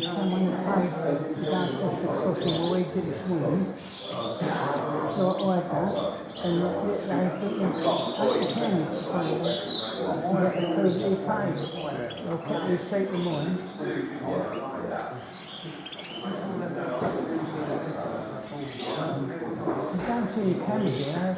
Someone tried to dance the crossing away to this morning. So I had that, and I think it's again, you get the code A5. Okay, you say the morning. You don't see any cameras here.